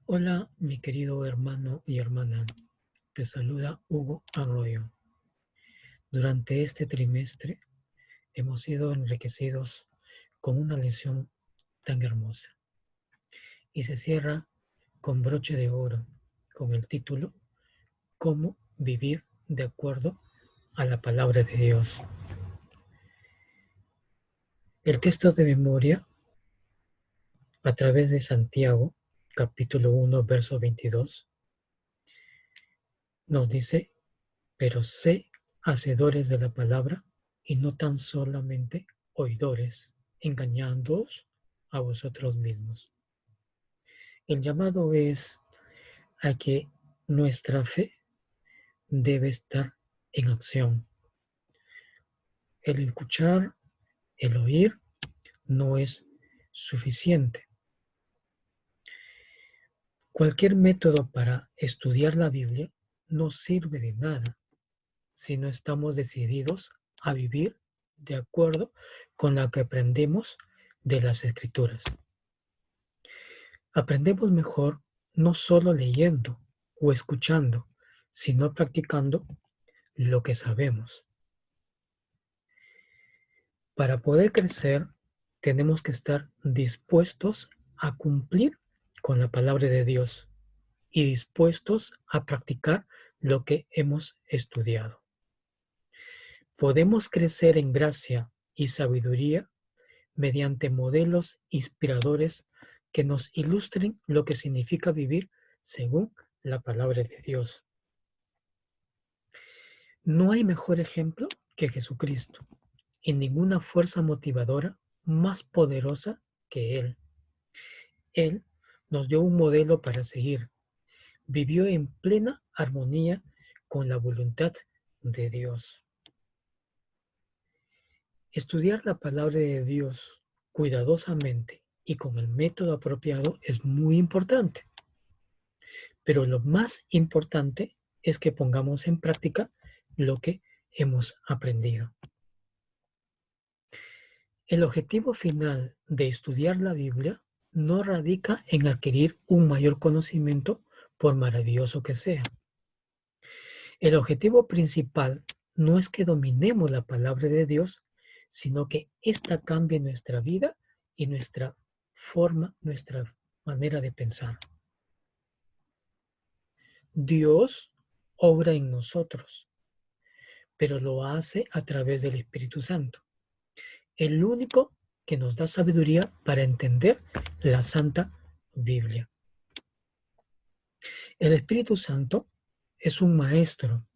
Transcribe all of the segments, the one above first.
Hola, mi querido hermano y hermana. Te saluda Hugo Arroyo. Durante este trimestre hemos sido enriquecidos con una lección tan hermosa y se cierra con broche de oro con el título Cómo vivir de acuerdo a la palabra de Dios. El texto de memoria a través de Santiago, capítulo 1, verso 22, nos dice: pero sé hacedores de la palabra y no tan solamente oidores, engañándoos a vosotros mismos. El llamado es a que nuestra fe debe estar en acción. El escuchar, el oír no es suficiente. Cualquier método para estudiar la Biblia no sirve de nada si no estamos decididos a vivir de acuerdo con lo que aprendemos de las Escrituras. Aprendemos mejor no solo leyendo o escuchando, sino practicando lo que sabemos. Para poder crecer, tenemos que estar dispuestos a cumplir con la palabra de Dios y dispuestos a practicar lo que hemos estudiado. Podemos crecer en gracia y sabiduría mediante modelos inspiradores que nos ilustren lo que significa vivir según la palabra de Dios. No hay mejor ejemplo que Jesucristo y ninguna fuerza motivadora más poderosa que Él. Él nos dio un modelo para seguir. Vivió en plena armonía con la voluntad de Dios. Estudiar la palabra de Dios cuidadosamente y con el método apropiado es muy importante. Pero lo más importante es que pongamos en práctica lo que hemos aprendido. El objetivo final de estudiar la Biblia no radica en adquirir un mayor conocimiento, por maravilloso que sea. El objetivo principal no es que dominemos la palabra de Dios, sino que ésta cambie nuestra vida y nuestra forma, nuestra manera de pensar. Dios obra en nosotros, pero lo hace a través del Espíritu Santo, el único que nos da sabiduría para entender la Santa Biblia. El Espíritu Santo es un maestro,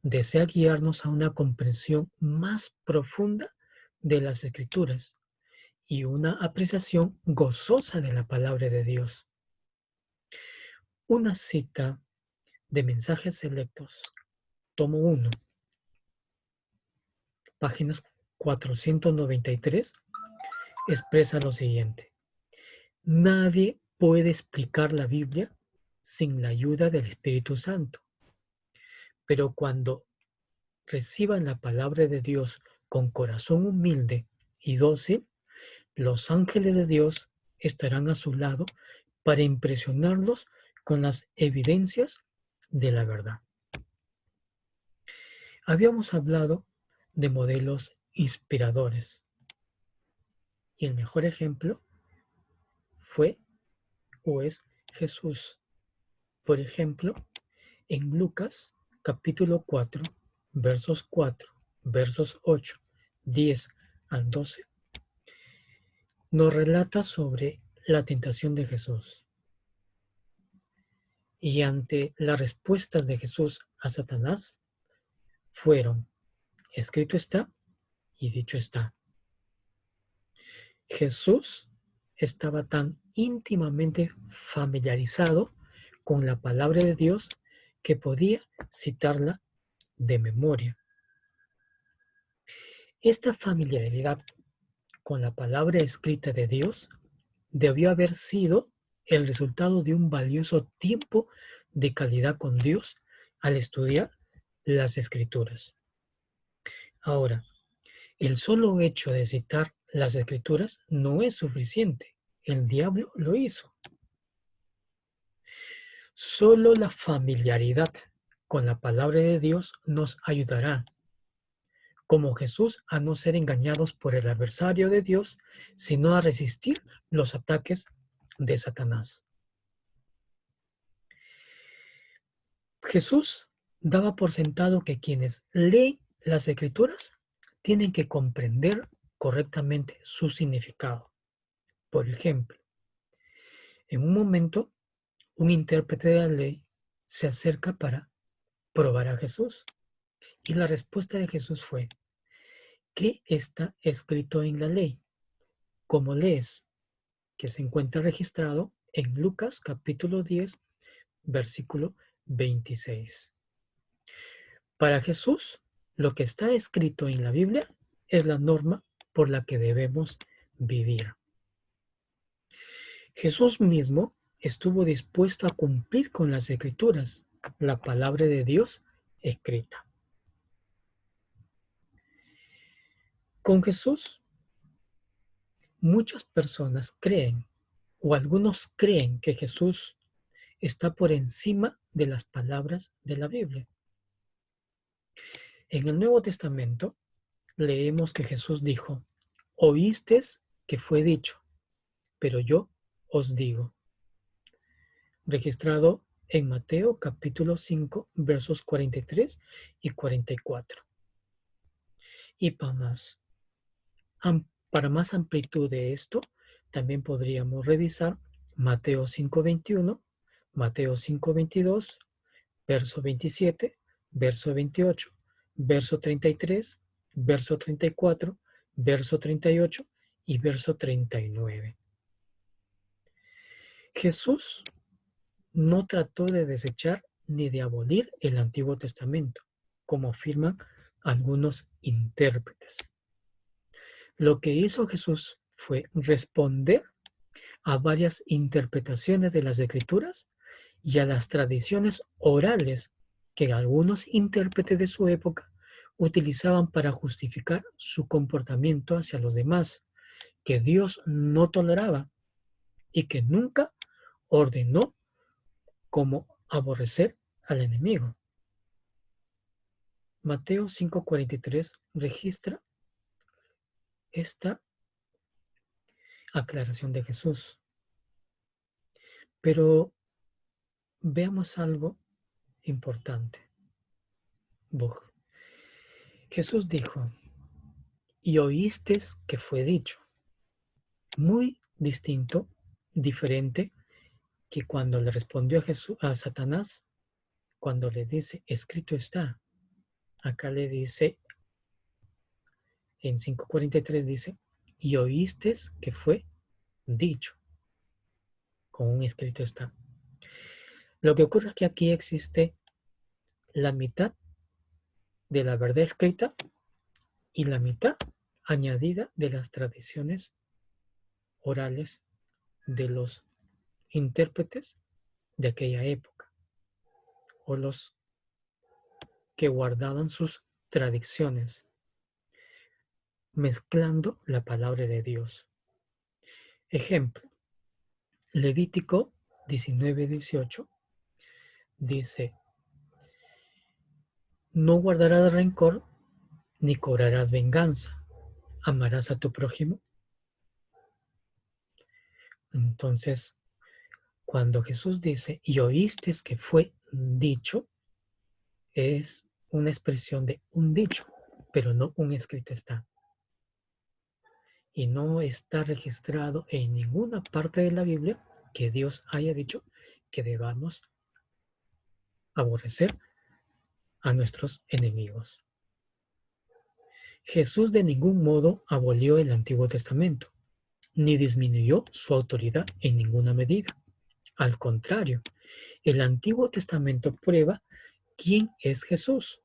desea guiarnos a una comprensión más profunda de las Escrituras y una apreciación gozosa de la palabra de Dios. Una cita de Mensajes Selectos, tomo 1, páginas 493, expresa lo siguiente: nadie puede explicar la Biblia sin la ayuda del Espíritu Santo, pero cuando reciban la palabra de Dios con corazón humilde y dócil, los ángeles de Dios estarán a su lado para impresionarlos con las evidencias de la verdad. Habíamos hablado de modelos inspiradores y el mejor ejemplo fue o es Jesús. Por ejemplo, en Lucas capítulo 4, versos 8, 10 al 12, nos relata sobre la tentación de Jesús. Y ante las respuestas de Jesús a Satanás fueron: escrito está y dicho está. Jesús estaba tan íntimamente familiarizado con la palabra de Dios que podía citarla de memoria. Esta familiaridad con la palabra escrita de Dios debió haber sido el resultado de un valioso tiempo de calidad con Dios al estudiar las Escrituras. Ahora, el solo hecho de citar las Escrituras no es suficiente. El diablo lo hizo. Solo la familiaridad con la palabra de Dios nos ayudará, como Jesús, a no ser engañados por el adversario de Dios, sino a resistir los ataques de Satanás. Jesús daba por sentado que quienes leen las Escrituras tienen que comprender correctamente su significado. Por ejemplo, en un momento, un intérprete de la ley se acerca para probar a Jesús. Y la respuesta de Jesús fue: ¿qué está escrito en la ley? ¿Cómo lees? Que se encuentra registrado en Lucas capítulo 10, versículo 26. Para Jesús, lo que está escrito en la Biblia es la norma por la que debemos vivir. Jesús mismo estuvo dispuesto a cumplir con las Escrituras, la palabra de Dios escrita. Con Jesús, muchas personas creen, o algunos creen, que Jesús está por encima de las palabras de la Biblia. En el Nuevo Testamento leemos que Jesús dijo: oísteis que fue dicho, pero yo os digo. Registrado en Mateo capítulo 5, versos 43 y 44. Y para más amplitud de esto, también podríamos revisar Mateo 5:21, Mateo 5:22, verso 27, verso 28, verso 33, verso 34, verso 38 y verso 39. Jesús no trató de desechar ni de abolir el Antiguo Testamento, como afirman algunos intérpretes. Lo que hizo Jesús fue responder a varias interpretaciones de las Escrituras y a las tradiciones orales que algunos intérpretes de su época utilizaban para justificar su comportamiento hacia los demás, que Dios no toleraba y que nunca ordenó, como aborrecer al enemigo. Mateo 5:43 registra esta aclaración de Jesús. Pero veamos algo importante. Jesús dijo: y oísteis que fue dicho. Muy distinto, diferente que cuando le respondió a Satanás, cuando le dice: escrito está. Acá le dice, en 5:43 dice: y oísteis que fue dicho. Con un escrito está. Lo que ocurre es que aquí existe la mitad de la verdad escrita y la mitad añadida de las tradiciones orales de los intérpretes de aquella época, o los que guardaban sus tradiciones, mezclando la palabra de Dios. Ejemplo, Levítico 19:18 dice: no guardarás rencor ni cobrarás venganza, amarás a tu prójimo. Entonces, cuando Jesús dice: y oíste que fue dicho, es una expresión de un dicho, pero no un escrito está. Y no está registrado en ninguna parte de la Biblia que Dios haya dicho que debamos aborrecer a nuestros enemigos. Jesús de ningún modo abolió el Antiguo Testamento, ni disminuyó su autoridad en ninguna medida. Al contrario, el Antiguo Testamento prueba quién es Jesús.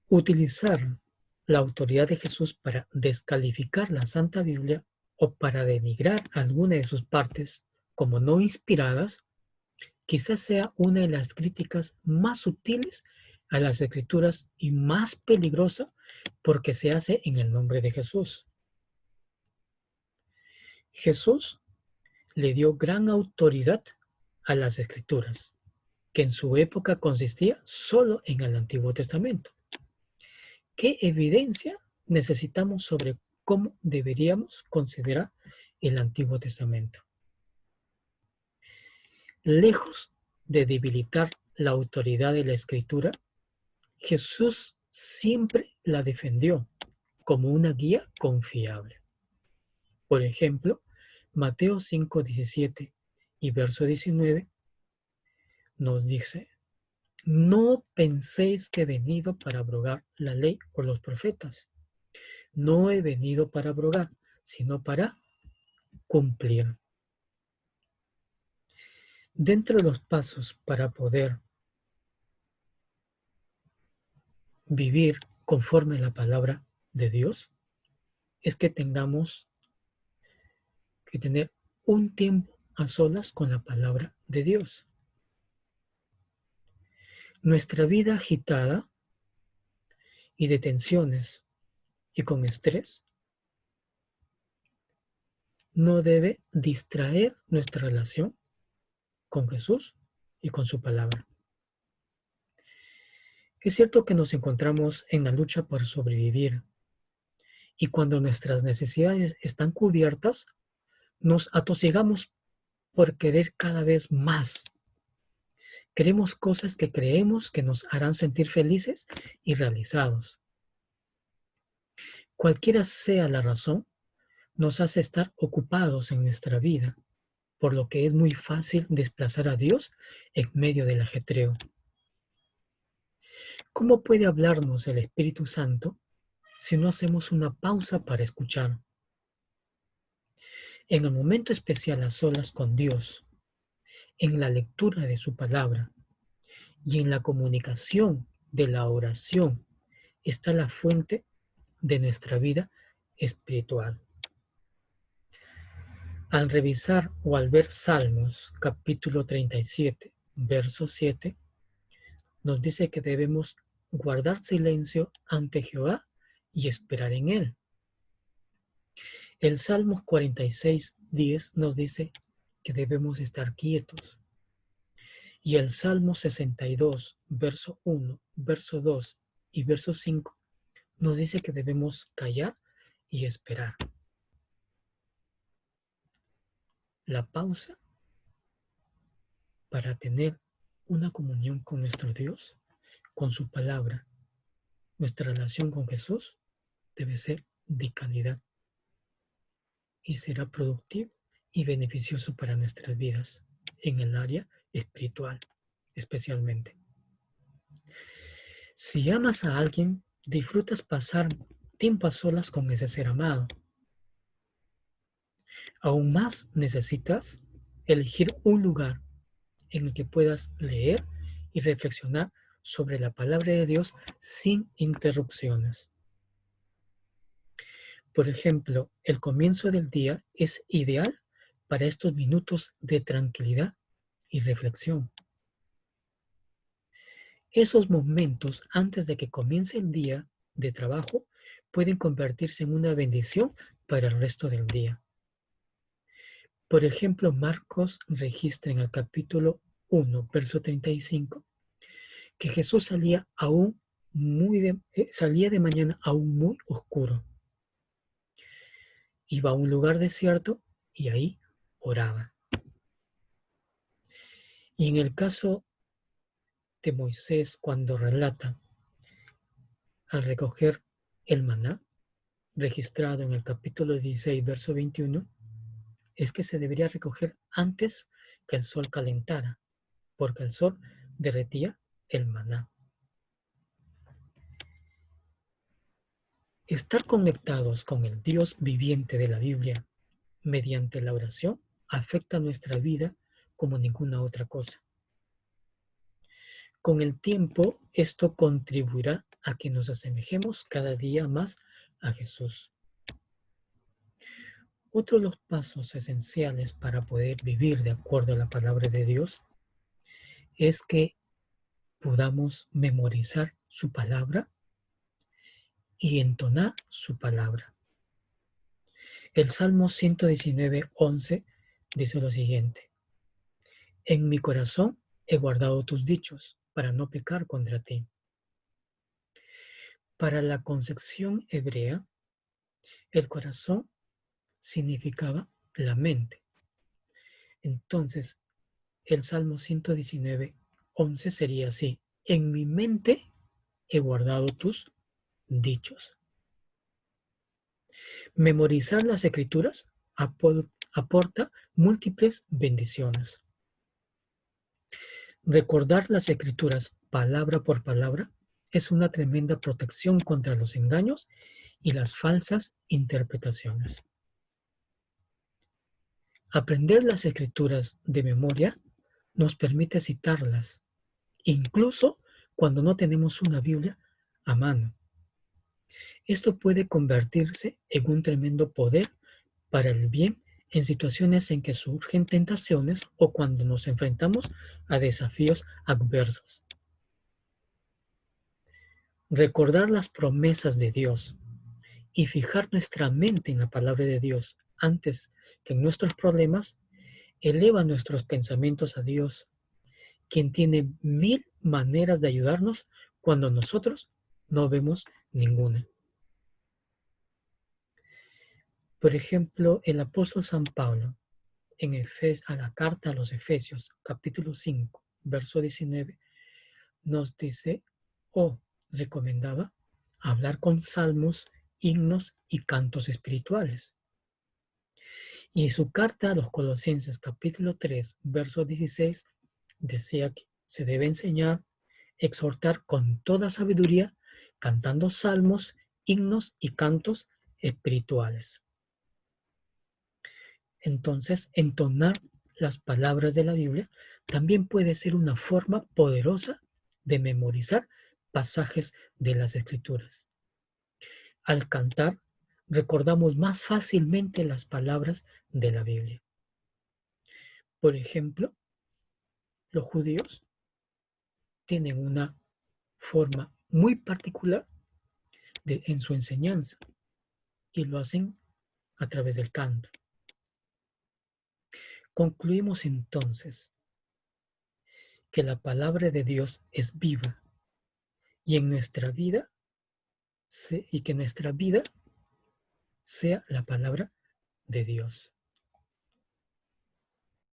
Utilizar la autoridad de Jesús para descalificar la Santa Biblia o para denigrar alguna de sus partes como no inspiradas, quizás sea una de las críticas más sutiles a las Escrituras y más peligrosa porque se hace en el nombre de Jesús. Jesús le dio gran autoridad a las Escrituras, que en su época consistía solo en el Antiguo Testamento. ¿Qué evidencia necesitamos sobre cómo deberíamos considerar el Antiguo Testamento? Lejos de debilitar la autoridad de la Escritura, Jesús siempre la defendió como una guía confiable. Por ejemplo, Mateo 5:17 y verso 19 nos dice: no penséis que he venido para abrogar la ley o los profetas. No he venido para abrogar, sino para cumplir. Dentro de los pasos para poder vivir conforme a la palabra de Dios es que tengamos que tener un tiempo a solas con la palabra de Dios. Nuestra vida agitada y de tensiones y con estrés no debe distraer nuestra relación con Jesús y con su palabra. Es cierto que nos encontramos en la lucha por sobrevivir y cuando nuestras necesidades están cubiertas, nos atosigamos por querer cada vez más. Queremos cosas que creemos que nos harán sentir felices y realizados. Cualquiera sea la razón, nos hace estar ocupados en nuestra vida, por lo que es muy fácil desplazar a Dios en medio del ajetreo. ¿Cómo puede hablarnos el Espíritu Santo si no hacemos una pausa para escuchar? En el momento especial a solas con Dios, en la lectura de su palabra y en la comunicación de la oración está la fuente de nuestra vida espiritual. Al revisar o al ver Salmos capítulo 37, verso 7, nos dice que debemos guardar silencio ante Jehová y esperar en Él. El Salmos 46, 10 nos dice que debemos estar quietos. Y el Salmo 62, verso 1, verso 2 y verso 5 nos dice que debemos callar y esperar. La pausa para tener una comunión con nuestro Dios, con su palabra, nuestra relación con Jesús debe ser de calidad y será productivo y beneficioso para nuestras vidas en el área espiritual, especialmente. Si amas a alguien, disfrutas pasar tiempo a solas con ese ser amado. Aún más necesitas elegir un lugar en el que puedas leer y reflexionar sobre la palabra de Dios sin interrupciones. Por ejemplo, el comienzo del día es ideal para estos minutos de tranquilidad y reflexión. Esos momentos antes de que comience el día de trabajo pueden convertirse en una bendición para el resto del día. Por ejemplo, Marcos registra en el capítulo 1, verso 35, que Jesús salía de mañana aún muy oscuro. Iba a un lugar desierto y ahí oraba. Y en el caso de Moisés, cuando relata al recoger el maná, registrado en el capítulo 16, verso 21, es que se debería recoger antes que el sol calentara, porque el sol derretía el maná. Estar conectados con el Dios viviente de la Biblia mediante la oración afecta nuestra vida como ninguna otra cosa. Con el tiempo, esto contribuirá a que nos asemejemos cada día más a Jesús. Otro de los pasos esenciales para poder vivir de acuerdo a la palabra de Dios es que podamos memorizar su palabra y entonar su palabra. El Salmo 119, 11 dice lo siguiente: en mi corazón he guardado tus dichos para no pecar contra ti. Para la concepción hebrea, el corazón significaba la mente. Entonces, el Salmo 119:11 sería así: en mi mente he guardado tus dichos. Memorizar las escrituras aporta múltiples bendiciones. Recordar las escrituras palabra por palabra es una tremenda protección contra los engaños y las falsas interpretaciones. Aprender las escrituras de memoria nos permite citarlas, incluso cuando no tenemos una Biblia a mano. Esto puede convertirse en un tremendo poder para el bien en situaciones en que surgen tentaciones o cuando nos enfrentamos a desafíos adversos. Recordar las promesas de Dios y fijar nuestra mente en la palabra de Dios antes que en nuestros problemas eleva nuestros pensamientos a Dios, quien tiene 1000 maneras de ayudarnos cuando nosotros no vemos ninguna. Por ejemplo, el apóstol San Pablo, a la carta a los Efesios, capítulo 5, verso 19, nos dice o recomendaba hablar con salmos, himnos y cantos espirituales. Y su carta a los Colosenses, capítulo 3, verso 16, decía que se debe enseñar, exhortar con toda sabiduría, cantando salmos, himnos y cantos espirituales. Entonces, entonar las palabras de la Biblia también puede ser una forma poderosa de memorizar pasajes de las Escrituras. Al cantar, recordamos más fácilmente las palabras de la Biblia. Por ejemplo, los judíos tienen una forma muy particular en su enseñanza y lo hacen a través del canto. Concluimos entonces que la palabra de Dios es viva y en nuestra vida y que nuestra vida sea la palabra de Dios.